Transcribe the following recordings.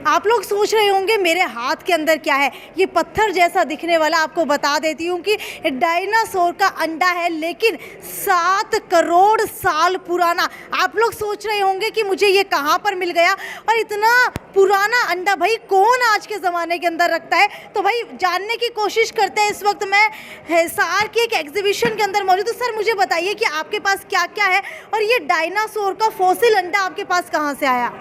आप लोग सोच रहे होंगे मेरे हाथ के अंदर क्या है। ये पत्थर जैसा दिखने वाला, आपको बता देती हूँ कि डायनासोर का अंडा है, लेकिन 7 करोड़ साल पुराना। आप लोग सोच रहे होंगे कि मुझे ये कहाँ पर मिल गया, और इतना पुराना अंडा भाई कौन आज के ज़माने के अंदर रखता है। तो भाई जानने की कोशिश करते हैं। इस वक्त मैं हिसार की एक एग्जीबिशन के अंदर मौजूद हूँ। सर मुझे बताइए कि आपके पास क्या क्या है, और ये डायनासोर का फॉसिल अंडा आपके पास कहाँ से आया?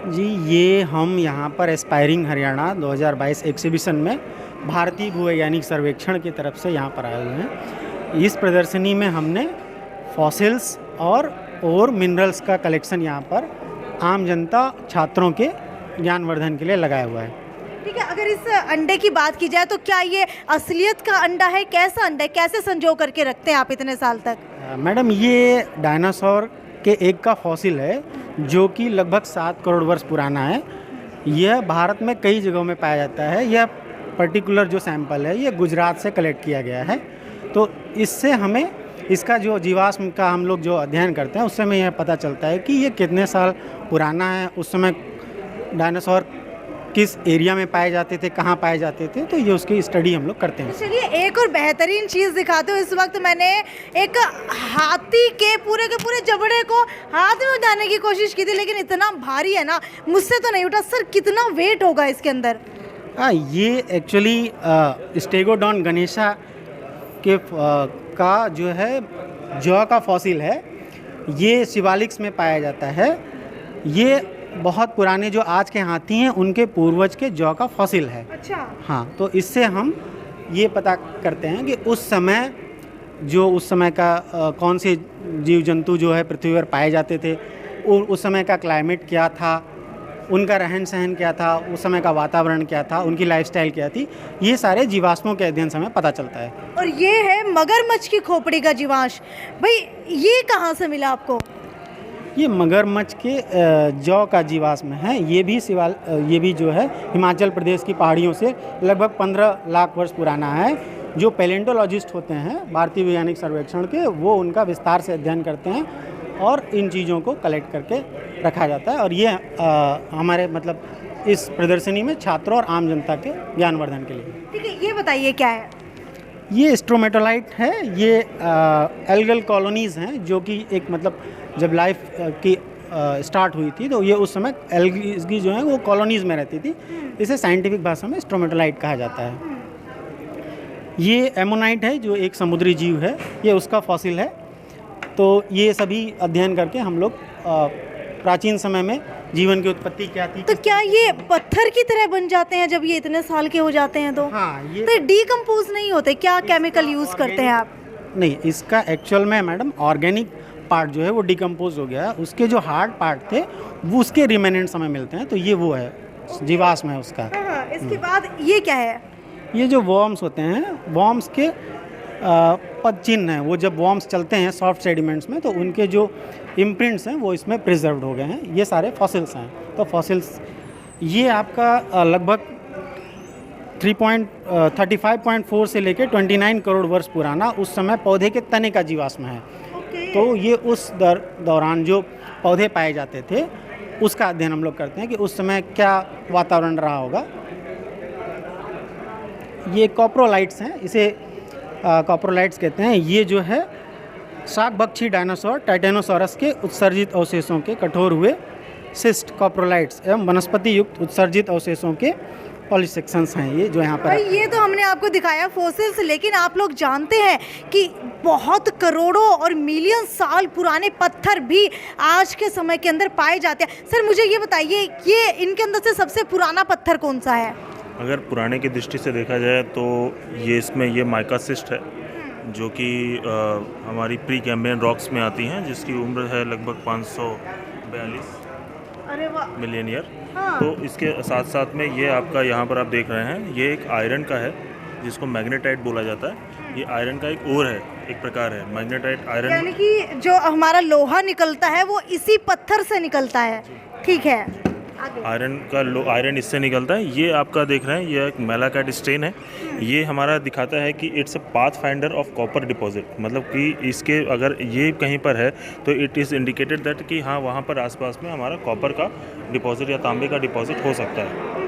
जी, ये हम यहाँ पर एस्पायरिंग हरियाणा 2022 एग्जीबिशन में भारतीय भूवैज्ञानिक सर्वेक्षण की तरफ से यहाँ पर आए हुए हैं। इस प्रदर्शनी में हमने फॉसिल्स और मिनरल्स का कलेक्शन यहाँ पर आम जनता छात्रों के ज्ञानवर्धन के लिए लगाया हुआ है। ठीक है, अगर इस अंडे की बात की जाए तो क्या ये असलियत का अंडा है? कैसा अंडा है, कैसे संजो करके रखते हैं आप इतने साल तक? मैडम, ये डायनासोर के एक का फॉसिल है जो कि लगभग 7 करोड़ वर्ष पुराना है। यह भारत में कई जगहों में पाया जाता है। यह पर्टिकुलर जो सैंपल है ये गुजरात से कलेक्ट किया गया है। तो इससे हमें इसका जो जीवाश्म का हम लोग जो अध्ययन करते हैं उससे हमें यह पता चलता है कि ये कितने साल पुराना है, उस समय डायनासोर किस एरिया में पाए जाते थे, कहाँ पाए जाते थे। तो ये उसकी स्टडी हम लोग करते हैं। चलिए एक और बेहतरीन चीज़ दिखाते हो। इस वक्त मैंने एक हाथी के पूरे जबड़े को हाथ में उठाने की कोशिश की थी, लेकिन इतना भारी है ना, मुझसे तो नहीं उठा। सर कितना वेट होगा इसके अंदर? ये एक्चुअली स्टेगोडॉन गणेशा के का जो है जौ का फॉसिल है। ये शिवालिक्स में पाया जाता है। ये बहुत पुराने जो आज के हाथी हैं उनके पूर्वज के जौ का फॉसिल है। अच्छा। हाँ, तो इससे हम ये पता करते हैं कि उस समय का कौन से जीव जंतु जो है पृथ्वी पर पाए जाते थे, उस समय का क्लाइमेट क्या था, उनका रहन सहन क्या था, उस समय का वातावरण क्या था, उनकी लाइफस्टाइल क्या थी। ये सारे जीवाश्मों के अध्ययन से हमें पता चलता है। और ये है मगरमच्छ की खोपड़ी का जीवांश। भाई ये कहाँ से मिला आपको? ये मगरमच्छ के जौ का जीवाश्म है। ये भी जो है हिमाचल प्रदेश की पहाड़ियों से लगभग 15 लाख वर्ष पुराना है। जो पैलेंटोलॉजिस्ट होते हैं भारतीय वैज्ञानिक सर्वेक्षण के, वो उनका विस्तार से अध्ययन करते हैं और इन चीज़ों को कलेक्ट करके रखा जाता है। और ये हमारे मतलब इस प्रदर्शनी में छात्रों और आम जनता के ज्ञानवर्धन के लिए। ठीक है, ये बताइए क्या है? ये स्ट्रोमेटोलाइट है। ये एल्गल कॉलोनीज़ हैं जो कि एक मतलब जब लाइफ की स्टार्ट हुई थी तो ये उस समय एल्गीज की जो है वो कॉलोनीज़ में रहती थी। इसे साइंटिफिक भाषा में स्ट्रोमेटोलाइट कहा जाता है। ये एमोनाइट है जो एक समुद्री जीव है, ये उसका फॉसिल है। तो ये सभी अध्ययन करके हम लोग प्राचीन समय में जीवन की उत्पत्ति क्या थी। तो क्या ये पत्थर की तरह बन जाते हैं जब ये इतने साल के हो जाते हैं? तो हाँ, ये तो डिकम्पोज नहीं होते क्या? केमिकल यूज़ करते हैं आप? नहीं, इसका एक्चुअल में मैडम ऑर्गेनिक पार्ट जो है वो डिकम्पोज हो गया है। उसके जो हार्ड पार्ट थे वो उसके रिमेनेंट्स हमें मिलते हैं। तो ये वो है जीवाश्म है उसका। हाँ, इसके बाद ये क्या है? ये जो वॉर्म्स होते हैं, वॉर्म्स के पद चिन्ह हैं। वो जब वॉर्म्स चलते हैं सॉफ्ट सेडिमेंट्स में तो उनके जो इम्प्रिंट्स हैं वो इसमें प्रिजर्व्ड हो गए हैं। ये सारे फॉसिल्स हैं। तो फॉसिल्स ये आपका लगभग 35.4 से लेकर 29 करोड़ वर्ष पुराना उस समय पौधे के तने का जीवाश्म है। तो ये उस दौरान जो पौधे पाए जाते थे उसका अध्ययन हम लोग करते हैं कि उस समय क्या वातावरण रहा होगा। ये कॉप्रोलाइट्स हैं, इसे कॉप्रोलाइट्स कहते हैं। ये जो है शाकभक्षी डायनासोर टाइटेनोसॉरस के उत्सर्जित अवशेषों के कठोर हुए सिस्ट कॉप्रोलाइट्स एवं वनस्पति युक्त उत्सर्जित अवशेषों के पॉलीसेक्शंस हैं ये जो यहाँ पर। ये तो हमने आपको दिखाया फॉसिल्स, लेकिन आप लोग जानते हैं कि बहुत करोड़ों और मिलियन साल पुराने पत्थर भी आज के समय के अंदर पाए जाते हैं। सर मुझे ये बताइए, ये इनके अंदर से सबसे पुराना पत्थर कौन सा है? अगर पुराने की दृष्टि से देखा जाए तो ये माइका सिस्ट है जो कि हमारी प्री कैम्ब्रियन रॉक्स में आती हैं, जिसकी उम्र है लगभग 542 मिलियन ईयर। हाँ। तो इसके साथ साथ में ये आपका यहाँ पर आप देख रहे हैं, ये एक आयरन का है जिसको मैग्नेटाइट बोला जाता है। ये आयरन का एक ओर है, एक प्रकार है मैग्नेटाइट आयरन। यानी कि जो हमारा लोहा निकलता है वो इसी पत्थर से निकलता है। ठीक है, आयरन इससे निकलता है। ये आपका देख रहे हैं, ये एक मैलाकाइट स्टेन है। ये हमारा दिखाता है कि it's a path finder of copper deposit, मतलब कि इसके अगर ये कहीं पर है तो इट इज़ इंडिकेटेड दैट कि हाँ वहाँ पर आसपास में हमारा कॉपर का डिपॉजिट या तांबे का डिपॉजिट हो सकता है।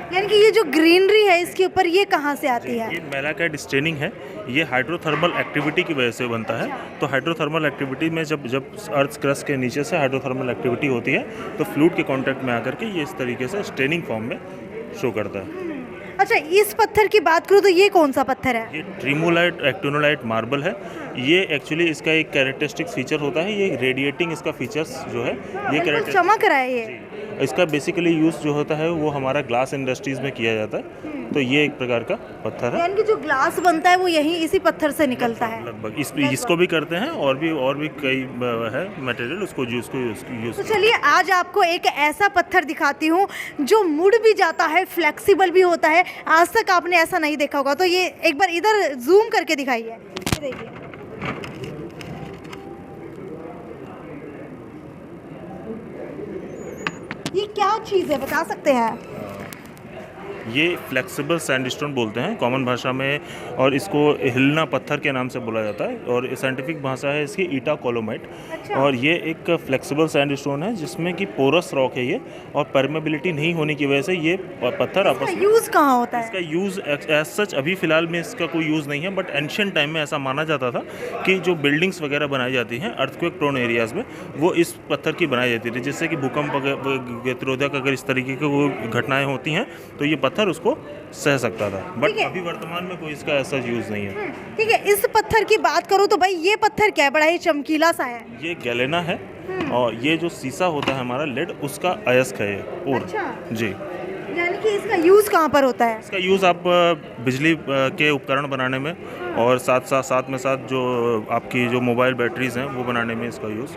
यानी कि ये जो ग्रीनरी है इसके ऊपर ये कहाँ से आती है? ये मैलाकाइट स्टेनिंग है, ये हाइड्रोथर्मल एक्टिविटी की वजह से बनता है। तो हाइड्रोथर्मल एक्टिविटी में जब अर्थ क्रस्ट के नीचे से हाइड्रोथर्मल एक्टिविटी होती है तो फ्लूइड के कांटेक्ट में आकर के ये इस तरीके से स्टेनिंग फॉर्म में शो करता है। अच्छा, इस पत्थर की बात करूँ तो ये कौन सा पत्थर है? ये ट्रीमोलाइट एक्टिनोलाइट मार्बल है। ये एक्चुअली इसका एक कैरेक्टरिस्टिक फीचर होता है, ये रेडिएटिंग इसका फीचर्स जो है ये बिल्कुल चमक रहा है ये। इसका बेसिकली यूज़ जो होता है वो हमारा ग्लास इंडस्ट्रीज़ में किया जाता है। तो ये एक प्रकार का पत्थर है, यानी कि जो ग्लास बनता है वो यहीं इसी पत्थर से निकलता है लगभग। इसको भी करते हैं और भी कई है मटेरियल उसको यूज़ तो चलिए आज आपको एक ऐसा पत्थर दिखाती हूँ जो मुड़ भी जाता है, फ्लेक्सिबल भी होता है। आज तक आपने ऐसा नहीं देखा होगा, तो ये एक बार इधर जूम करके दिखाइए। देखिए ये क्या चीज़ है, बता सकते हैं? ये फ्लेक्सिबल सैंडस्टोन बोलते हैं कॉमन भाषा में, और इसको हिलना पत्थर के नाम से बोला जाता है, और साइंटिफिक भाषा है इसकी ईटा कोलोमाइट। अच्छा। और ये एक फ्लेक्सिबल सैंडस्टोन है जिसमें कि पोरस रॉक है ये, और परमेबिलिटी नहीं होने की वजह से ये पत्थर आपस में यूज़ कहाँ होता है? इसका यूज़ एज सच अभी फ़िलहाल में इसका कोई यूज़ नहीं है, बट एंशियंट टाइम में ऐसा माना जाता था कि जो बिल्डिंग्स वगैरह बनाई जाती हैं अर्थक्वेक प्रोन एरियाज़ में वो इस पत्थर की बनाई जाती थी, जिससे कि भूकंप प्रतिरोधक अगर इस तरीके की वो घटनाएँ होती हैं तो ये पत्थर उसको सह सकता था। बट अभी वर्तमान में कोई इसका ऐसा यूज़ नहीं है। ठीक है, इस पत्थर की बात करूँ तो भाई ये पत्थर क्या है, बड़ा ही चमकीला सा है। ये गैलेना है, और ये जो शीशा होता है हमारा लेड उसका अयस्क है ये। और अच्छा। जी, यानी कि इसका यूज़ कहाँ पर होता है? इसका यूज़ आप बिजली के उपकरण बनाने में, और साथ में जो आपकी जो मोबाइल बैटरीज हैं वो बनाने में इसका यूज़।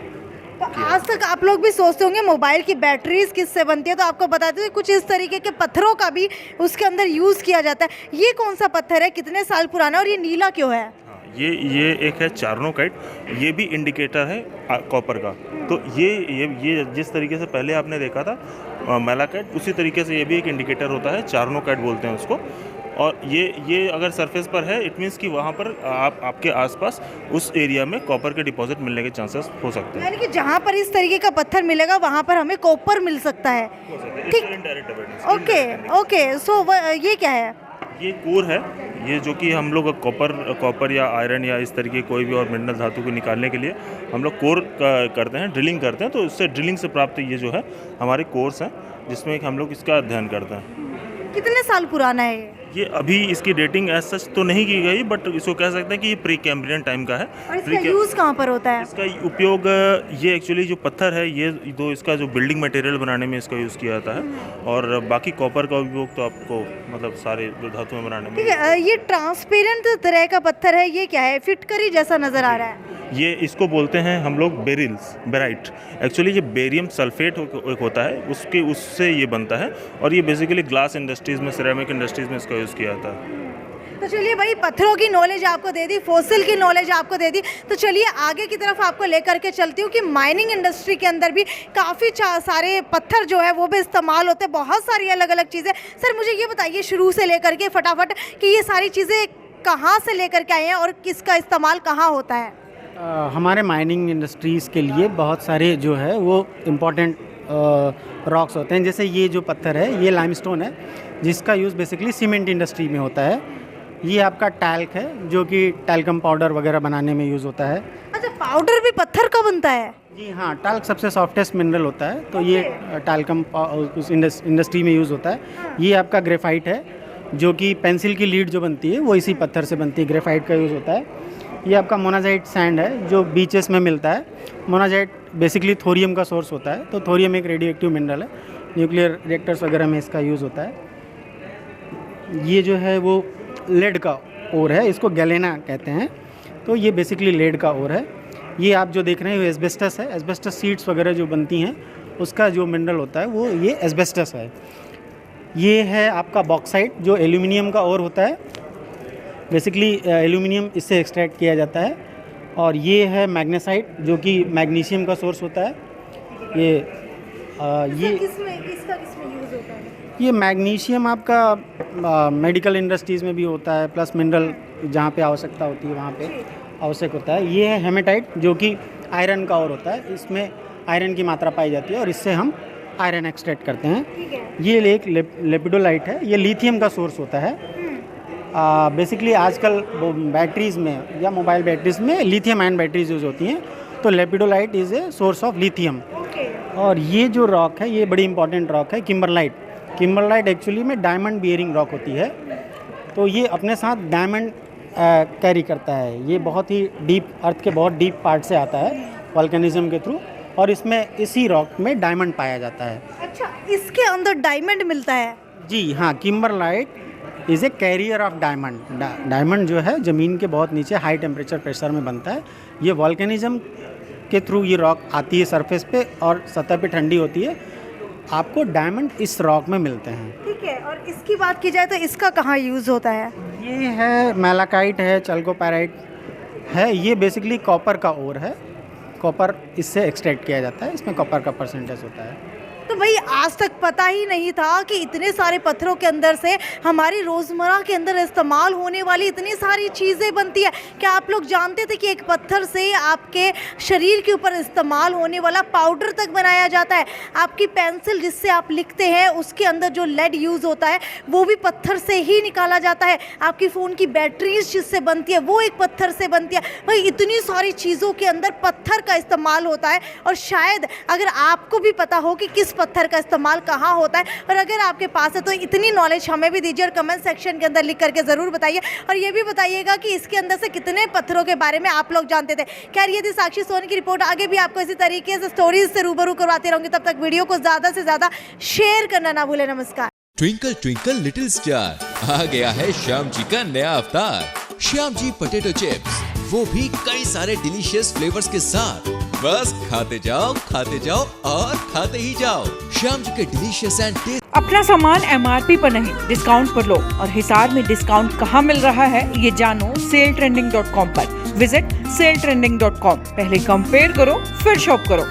तो आज तक आप लोग भी सोचते होंगे मोबाइल की बैटरीज किससे बनती है, तो आपको बताते हैं कुछ इस तरीके के पत्थरों का भी उसके अंदर यूज़ किया जाता है। ये कौन सा पत्थर है, कितने साल पुराना है और ये नीला क्यों है? ये एक है चार्नोकाइट, ये भी इंडिकेटर है कॉपर का। तो ये जिस तरीके से पहले आपने देखा था मैलाकाइट, उसी तरीके से ये भी एक इंडिकेटर होता है, चार्नोकाइट बोलते हैं उसको। और ये अगर सरफेस पर है इट मीन्स कि वहाँ पर आपके आसपास उस एरिया में कॉपर के डिपॉजिट मिलने के चांसेस हो सकते हैं। यानी कि जहाँ पर इस तरीके का पत्थर मिलेगा वहाँ पर हमें कॉपर मिल सकता है। ठीक, ओके। सो ये क्या है? ये कोर है, ये जो कि हम लोग कॉपर या आयरन या इस तरीके कोई भी और मिनरल धातु को निकालने के लिए हम लोग कोर करते हैं, ड्रिलिंग करते हैं। तो उससे ड्रिलिंग से प्राप्त ये जो है हमारे कोर्स हैं जिसमें हम लोग इसका अध्ययन करते हैं। कितने साल पुराना है ये अभी इसकी डेटिंग एज सच तो नहीं की गई, बट इसको कह सकते हैं कि ये प्री कैम्ब्रियन टाइम का है। और इसका यूज़ कहाँ पर होता है? इसका उपयोग ये एक्चुअली जो पत्थर है ये दो इसका जो बिल्डिंग मटेरियल बनाने में इसका यूज़ किया जाता है, और बाकी कॉपर का उपयोग तो आपको मतलब सारे धातुएं बनाने में। ठीक है, ये ट्रांसपेरेंट तरह का पत्थर है, ये क्या है? फिटकरी जैसा नज़र आ रहा है। ये इसको बोलते हैं हम लोग बेराइट। एक्चुअली ये बेरियम सल्फेट एक होता है, उससे ये बनता है, और ये बेसिकली ग्लास इंडस्ट्रीज़ में, सिरेमिक इंडस्ट्रीज़ में इसका यूज़ किया जाता है। तो चलिए भाई, पत्थरों की नॉलेज आपको दे दी, फॉसिल की नॉलेज आपको दे दी, तो चलिए आगे की तरफ आपको लेकर के चलती हूँ कि माइनिंग इंडस्ट्री के अंदर भी काफ़ी सारे पत्थर जो है वो भी इस्तेमाल होते हैं, बहुत सारी अलग अलग चीज़ें। सर मुझे ये बताइए शुरू से लेकर के फटाफट कि ये सारी चीज़ें कहाँ से लेकर के आए हैं और किसका इस्तेमाल कहाँ होता है? हमारे माइनिंग इंडस्ट्रीज़ के लिए बहुत सारे जो है वो इम्पॉर्टेंट रॉक्स होते हैं। जैसे ये जो पत्थर है ये लाइमस्टोन है, जिसका यूज़ बेसिकली सीमेंट इंडस्ट्री में होता है। ये आपका टैल्क है जो कि टैल्कम पाउडर वगैरह बनाने में यूज़ होता है। अच्छा, पाउडर भी पत्थर का बनता है? जी हाँ, टैल्क सबसे सॉफ्टेस्ट मिनरल होता है, तो ये टैल्कम उस इंडस्ट्री में यूज़ होता है। ये आपका ग्रेफाइट है, जो कि पेंसिल की लीड जो बनती है वो इसी पत्थर से बनती है, ग्रेफाइट का यूज़ होता है। ये आपका मोनाजाइट सैंड है जो बीचेस में मिलता है। मोनाजाइट बेसिकली थोरियम का सोर्स होता है, तो थोरियम एक रेडियो एक्टिव मिनरल है, न्यूक्लियर रिएक्टर्स वगैरह में इसका यूज़ होता है। ये जो है वो लेड का ओर है, इसको गैलेना कहते हैं, तो ये बेसिकली लेड का ओर है। ये आप जो देख रहे हैं वो एस्बेस्टस है, एस्बेस्टस सीड्स वगैरह जो बनती हैं उसका जो मिनरल होता है वो ये एस्बेस्टस है। ये है आपका बॉक्साइट जो एल्यूमिनियम का ओर होता है, बेसिकली एल्यूमिनियम इससे एक्सट्रैक्ट किया जाता है। और ये है मैग्नेसाइट जो कि मैग्नीशियम का सोर्स होता है। ये ये इसका किसमें यूज़ होता है? ये मैग्नीशियम आपका मेडिकल इंडस्ट्रीज़ में भी होता है, प्लस मिनरल जहाँ पे आवश्यकता होती है वहाँ पे आवश्यक होता है। ये है हेमेटाइट जो कि आयरन का और होता है, इसमें आयरन की मात्रा पाई जाती है और इससे हम आयरन एक्सट्रैक्ट करते हैं। ठीक है। ये एक लेपिडोलाइट है, ये लिथियम का सोर्स होता है। बेसिकली आजकल वो बैटरीज़ में या मोबाइल बैटरीज़ में लिथियम आयन बैटरीज यूज़ होती हैं, तो lepidolite is a source of lithium. और ये जो रॉक है ये बड़ी इंपॉर्टेंट रॉक है, किम्बरलाइट। किम्बरलाइट एक्चुअली में डायमंड बियरिंग रॉक होती है, तो ये अपने साथ डायमंड कैरी करता है। ये बहुत ही डीप, अर्थ के बहुत डीप पार्ट से आता है वॉल्केनिज्म के थ्रू, और इसमें इसी रॉक में डायमंड पाया जाता है। अच्छा, इसके अंदर डायमंड मिलता है? जी हाँ, kimberlite is a carrier of diamond. Diamond जो है ज़मीन के बहुत नीचे हाई टेम्परेचर प्रेशर में बनता है। ये वॉल्केनिज्म के थ्रू ये रॉक आती है सरफेस पे और सतह पे ठंडी होती है, आपको डायमंड इस रॉक में मिलते हैं। ठीक है। और इसकी बात की जाए तो इसका कहाँ यूज़ होता है? ये है मैलाकाइट है, चल्कोपैराइट है। ये बेसिकली कॉपर का ओर है, कॉपर इससे एक्सट्रैक्ट किया जाता है, इसमें कॉपर का परसेंटेज होता है। तो भाई आज तक पता ही नहीं था कि इतने सारे पत्थरों के अंदर से हमारी रोज़मर्रा के अंदर इस्तेमाल होने वाली इतनी सारी चीज़ें बनती है। क्या आप लोग जानते थे कि एक पत्थर से आपके शरीर के ऊपर इस्तेमाल होने वाला पाउडर तक बनाया जाता है? आपकी पेंसिल जिससे आप लिखते हैं उसके अंदर जो लेड यूज़ होता है वो भी पत्थर से ही निकाला जाता है। आपकी फ़ोन की बैटरीज जिससे बनती है वो एक पत्थर से बनती है। भाई इतनी सारी चीज़ों के अंदर पत्थर का इस्तेमाल होता है, और शायद अगर आपको भी पता हो कि किस पत्थर का इस्तेमाल कहाँ होता है, और अगर आपके पास है तो इतनी नॉलेज हमें भी दीजिए और कमेंट सेक्शन के अंदर लिख करके ज़रूर बताइए। और ये भी बताइएगा कि इसके अंदर से कितने पत्थरों के बारे में आप लोग जानते थे। खैर ये थी साक्षी सोनी की रिपोर्ट। आगे भी आपको इसी तरीके से स्टोरीज से रूबरू करवाते रहूँगी, तब तक वीडियो को ज़्यादा से ज़्यादा शेयर करना ना भूलें। नमस्कार। ट्विंकल ट्विंकल लिटिल स्टार, आ गया है श्याम जी का नया अवतार। श्याम जी पोटैटो चिप्स, वो भी कई सारे डिलीशियस फ्लेवर्स के साथ। बस खाते जाओ और खाते ही जाओ। श्याम जी के डिलीशियस एंड टेस्ट। अपना सामान MRP पर नहीं, डिस्काउंट पर लो। और हिसार में डिस्काउंट कहाँ मिल रहा है ये जानो saletrending.com पर। Visit saletrending.com। पहले कंपेयर करो फिर शॉप करो।